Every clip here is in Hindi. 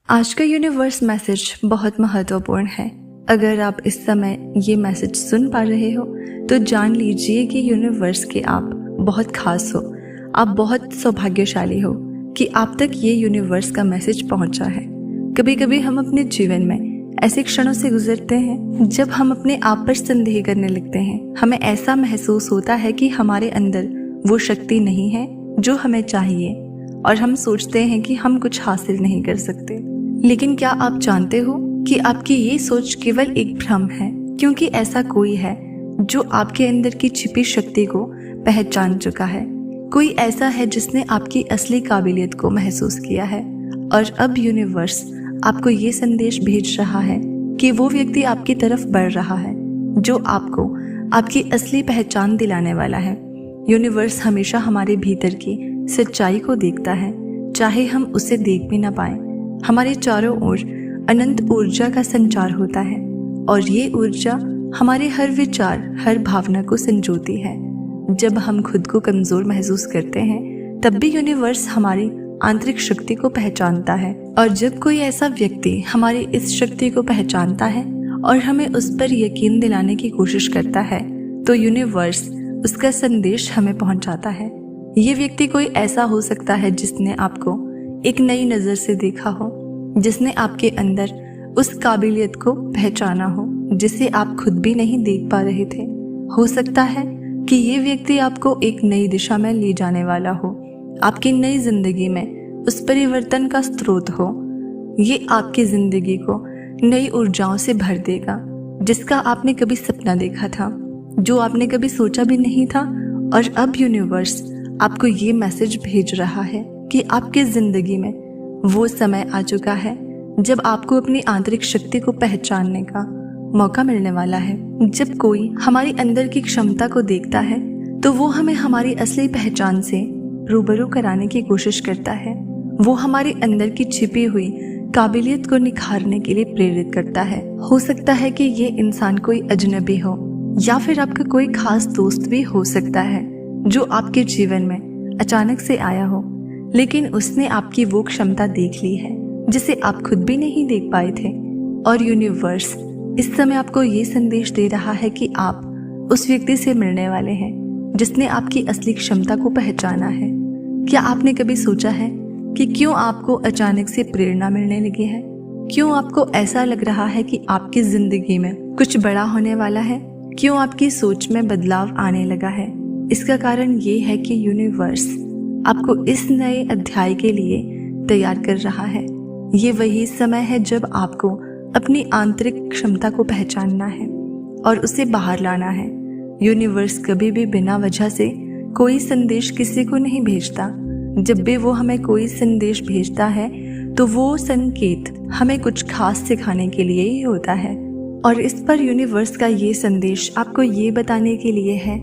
आज का यूनिवर्स मैसेज बहुत महत्वपूर्ण है। अगर आप इस समय ये मैसेज सुन पा रहे हो तो जान लीजिए कि यूनिवर्स के आप बहुत खास हो। आप बहुत सौभाग्यशाली हो कि आप तक ये यूनिवर्स का मैसेज पहुंचा है। कभी कभी हम अपने जीवन में ऐसे क्षणों से गुजरते हैं जब हम अपने आप पर संदेह करने लगते हैं। हमें ऐसा महसूस होता है कि हमारे अंदर वो शक्ति नहीं है जो हमें चाहिए और हम सोचते हैं कि हम कुछ हासिल नहीं कर सकते। लेकिन क्या आप जानते हो कि आपकी ये सोच केवल एक भ्रम है, क्योंकि ऐसा कोई है जो आपके अंदर की छिपी शक्ति को पहचान चुका है। कोई ऐसा है जिसने आपकी असली काबिलियत को महसूस किया है और अब यूनिवर्स आपको ये संदेश भेज रहा है कि वो व्यक्ति आपकी तरफ बढ़ रहा है जो आपको आपकी असली पहचान दिलाने वाला है। यूनिवर्स हमेशा हमारे भीतर की सच्चाई को देखता है, चाहे हम उसे देख भी ना पाए। हमारे चारों ओर अनंत ऊर्जा का संचार होता है और ये ऊर्जा हमारे हर विचार, हर भावना को संजोती है। जब हम खुद को कमजोर महसूस करते हैं तब भी यूनिवर्स हमारी आंतरिक शक्ति को पहचानता है, और जब कोई ऐसा व्यक्ति हमारी इस शक्ति को पहचानता है और हमें उस पर यकीन दिलाने की कोशिश करता है तो यूनिवर्स उसका संदेश हमें पहुंचाता है। ये व्यक्ति कोई ऐसा हो सकता है जिसने आपको एक नई नजर से देखा हो, जिसने आपके अंदर उस काबिलियत को पहचाना हो जिसे आप खुद भी नहीं देख पा रहे थे। हो सकता है कि ये व्यक्ति आपको एक नई दिशा में ले जाने वाला हो, आपकी नई जिंदगी में उस परिवर्तन का स्रोत हो। ये आपकी जिंदगी को नई ऊर्जाओं से भर देगा जिसका आपने कभी सपना देखा था, जो आपने कभी सोचा भी नहीं था। और अब यूनिवर्स आपको ये मैसेज भेज रहा है कि आपकी जिंदगी में वो समय आ चुका है जब आपको अपनी आंतरिक शक्ति को पहचानने का मौका मिलने वाला है। जब कोई हमारी अंदर की क्षमता को देखता है तो वो हमें हमारी असली पहचान से रूबरू कराने की कोशिश करता है। वो हमारी अंदर की छिपी हुई काबिलियत को निखारने के लिए प्रेरित करता है। हो सकता है कि ये इंसान कोई अजनबी हो या फिर आपका कोई खास दोस्त भी हो सकता है जो आपके जीवन में अचानक से आया हो, लेकिन उसने आपकी वो क्षमता देख ली है जिसे आप खुद भी नहीं देख पाए थे। और यूनिवर्स इस समय आपको ये संदेश दे रहा है कि आप उस व्यक्ति से मिलने वाले हैं जिसने आपकी असली क्षमता को पहचाना है। क्या आपने कभी सोचा है कि क्यों आपको अचानक से प्रेरणा मिलने लगी है? क्यों आपको ऐसा लग रहा है कि आपकी जिंदगी में कुछ बड़ा होने वाला है? क्यों आपकी सोच में बदलाव आने लगा है? इसका कारण ये है कि यूनिवर्स आपको इस नए अध्याय के लिए तैयार कर रहा है। ये वही समय है जब आपको अपनी आंतरिक क्षमता को पहचानना है और उसे बाहर लाना है। यूनिवर्स कभी भी बिना वजह से कोई संदेश किसी को नहीं भेजता। जब भी वो हमें कोई संदेश भेजता है तो वो संकेत हमें कुछ खास सिखाने के लिए ही होता है। और इस पर यूनिवर्स का ये संदेश आपको ये बताने के लिए है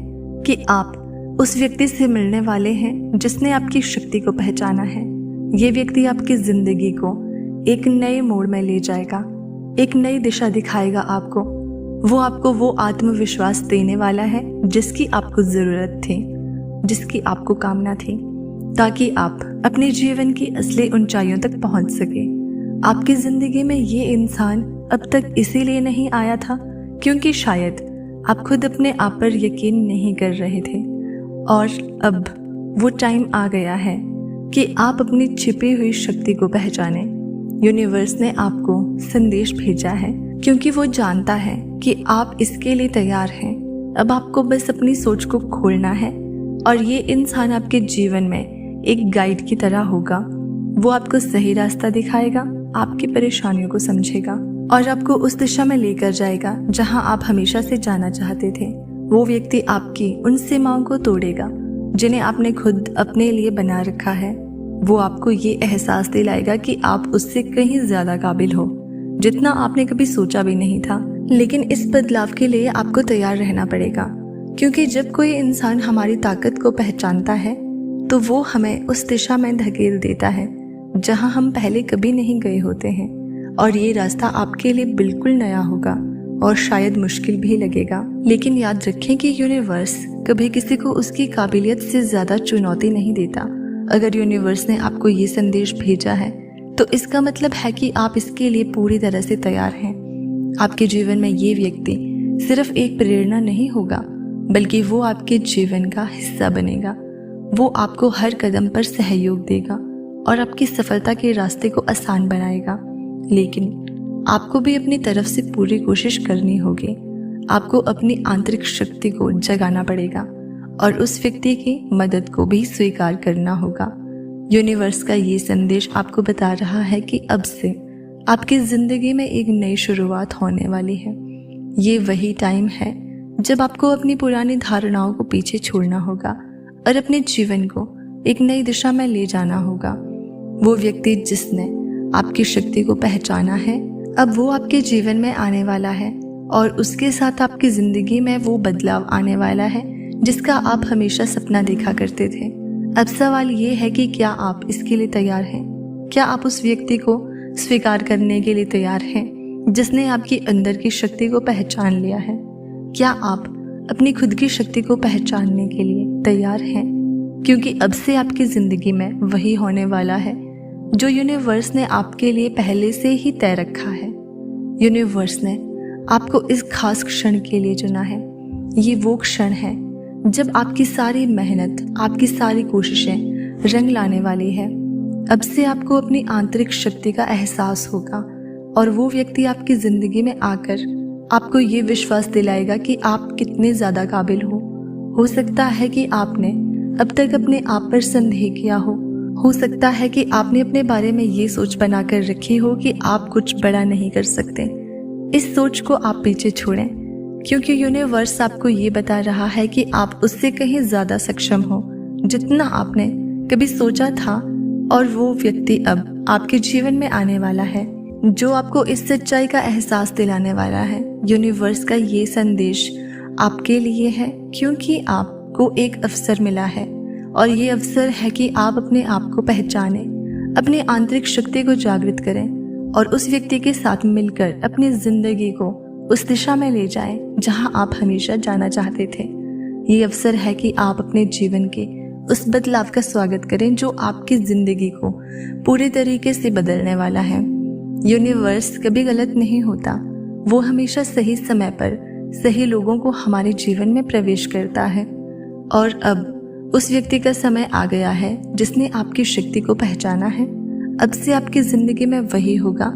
कि आप उस व्यक्ति से मिलने वाले हैं जिसने आपकी शक्ति को पहचाना है। ये व्यक्ति आपकी जिंदगी को एक नए मोड़ में ले जाएगा, एक नई दिशा दिखाएगा आपको। वो आपको वो आत्मविश्वास देने वाला है जिसकी आपको जरूरत थी, जिसकी आपको कामना थी, ताकि आप अपने जीवन की असली ऊंचाइयों तक पहुंच सके। आपकी जिंदगी में ये इंसान अब तक इसीलिए नहीं आया था क्योंकि शायद आप खुद अपने आप पर यकीन नहीं कर रहे थे, और अब वो टाइम आ गया है कि आप अपनी छिपी हुई शक्ति को पहचाने। यूनिवर्स ने आपको संदेश भेजा है क्योंकि वो जानता है कि आप इसके लिए तैयार हैं। अब आपको बस अपनी सोच को खोलना है और ये इंसान आपके जीवन में एक गाइड की तरह होगा। वो आपको सही रास्ता दिखाएगा, आपकी परेशानियों को समझेगा और आपको उस दिशा में लेकर जाएगा जहां आप हमेशा से जाना चाहते थे। वो व्यक्ति आपकी उन सीमाओं को तोड़ेगा जिन्हें आपने खुद अपने लिए बना रखा है। वो आपको ये एहसास दिलाएगा कि आप उससे कहीं ज्यादा काबिल हो, जितना आपने कभी सोचा भी नहीं था। लेकिन इस बदलाव के लिए आपको तैयार रहना पड़ेगा, क्योंकि जब कोई इंसान हमारी ताकत को पहचानता है तो वो हमें उस दिशा में धकेल देता है जहां हम पहले कभी नहीं गए होते हैं। और ये रास्ता आपके लिए बिल्कुल नया होगा और शायद मुश्किल भी लगेगा। लेकिन याद रखें कि यूनिवर्स कभी किसी को उसकी काबिलियत से ज्यादा चुनौती नहीं देता। अगर यूनिवर्स ने आपको ये संदेश भेजा है तो इसका मतलब है कि आप इसके लिए पूरी तरह से तैयार हैं। आपके जीवन में ये व्यक्ति सिर्फ एक प्रेरणा नहीं होगा, बल्कि वो आपके जीवन का हिस्सा बनेगा। वो आपको हर कदम पर सहयोग देगा और आपकी सफलता के रास्ते को आसान बनाएगा। लेकिन आपको भी अपनी तरफ से पूरी कोशिश करनी होगी। आपको अपनी आंतरिक शक्ति को जगाना पड़ेगा और उस व्यक्ति की मदद को भी स्वीकार करना होगा। यूनिवर्स का ये संदेश आपको बता रहा है कि अब से आपकी जिंदगी में एक नई शुरुआत होने वाली है। ये वही टाइम है जब आपको अपनी पुरानी धारणाओं को पीछे छोड़ना होगा और अपने जीवन को एक नई दिशा में ले जाना होगा। वो व्यक्ति जिसने आपकी शक्ति को पहचाना है, अब वो आपके जीवन में आने वाला है और उसके साथ आपकी जिंदगी में वो बदलाव आने वाला है जिसका आप हमेशा सपना देखा करते थे। अब सवाल ये है कि क्या आप इसके लिए तैयार हैं? क्या आप उस व्यक्ति को स्वीकार करने के लिए तैयार हैं जिसने आपकी अंदर की शक्ति को पहचान लिया है? क्या आप अपनी खुद की शक्ति को पहचानने के लिए तैयार हैं? क्योंकि अब से आपकी जिंदगी में वही होने वाला है जो यूनिवर्स ने आपके लिए पहले से ही तय रखा है। यूनिवर्स ने आपको इस खास क्षण के लिए चुना है। ये वो क्षण है जब आपकी सारी मेहनत, आपकी सारी कोशिशें रंग लाने वाली है। अब से आपको अपनी आंतरिक शक्ति का एहसास होगा और वो व्यक्ति आपकी जिंदगी में आकर आपको ये विश्वास दिलाएगा कि आप कितने ज़्यादा काबिल हो सकता है कि आपने अब तक अपने आप पर संदेह किया हो सकता है कि आपने अपने बारे में ये सोच बनाकर रखी हो कि आप कुछ बड़ा नहीं कर सकते। इस सोच को आप पीछे छोड़ें, क्योंकि यूनिवर्स आपको ये बता रहा है कि आप उससे कहीं ज़्यादा सक्षम हो जितना आपने कभी सोचा था। और वो व्यक्ति अब आपके जीवन में आने वाला है जो आपको इस सच्चाई का एहसास दिलाने वाला है। यूनिवर्स का ये संदेश आपके लिए है क्योंकि आपको एक अवसर मिला है और ये अवसर है कि आप अपने आप को पहचानें, अपनी आंतरिक शक्ति को जागृत करें और उस व्यक्ति के साथ मिलकर अपनी जिंदगी को उस दिशा में ले जाएं जहां आप हमेशा जाना चाहते थे। ये अवसर है कि आप अपने जीवन के उस बदलाव का स्वागत करें जो आपकी जिंदगी को पूरे तरीके से बदलने वाला है। यूनिवर्स कभी गलत नहीं होता, वो हमेशा सही समय पर सही लोगों को हमारे जीवन में प्रवेश करता है। और अब उस व्यक्ति का समय आ गया है जिसने आपकी शक्ति को पहचाना है। अब से आपकी जिंदगी में वही होगा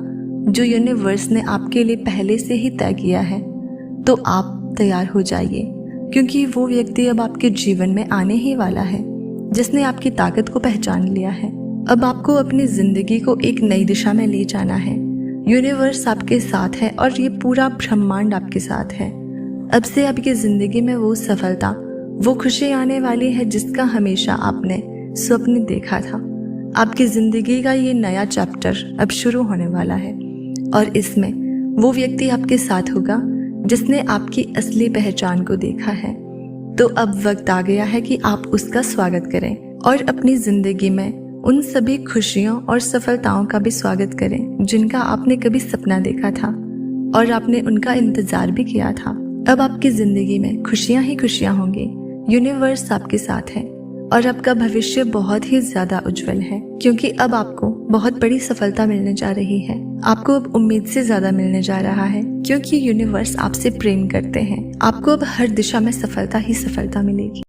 जो यूनिवर्स ने आपके लिए पहले से ही तय किया है। तो आप तैयार हो जाइए, क्योंकि वो व्यक्ति अब आपके जीवन में आने ही वाला है जिसने आपकी ताकत को पहचान लिया है। अब आपको अपनी जिंदगी को एक नई दिशा में ले जाना है। यूनिवर्स आपके साथ है और ये पूरा ब्रह्मांड आपके साथ है। अब से आपकी जिंदगी में वो सफलता, वो खुशी आने वाली है जिसका हमेशा आपने स्वप्न देखा था। आपकी जिंदगी का ये नया चैप्टर अब शुरू होने वाला है और इसमें वो व्यक्ति आपके साथ होगा जिसने आपकी असली पहचान को देखा है। तो अब वक्त आ गया है कि आप उसका स्वागत करें और अपनी जिंदगी में उन सभी खुशियों और सफलताओं का भी स्वागत करें जिनका आपने कभी सपना देखा था और आपने उनका इंतजार भी किया था। अब आपकी जिंदगी में खुशियां ही खुशियां होंगी। यूनिवर्स आपके साथ है और आपका भविष्य बहुत ही ज्यादा उज्जवल है, क्योंकि अब आपको बहुत बड़ी सफलता मिलने जा रही है। आपको अब उम्मीद से ज्यादा मिलने जा रहा है, क्योंकि यूनिवर्स आपसे प्रेम करते हैं। आपको अब हर दिशा में सफलता ही सफलता मिलेगी।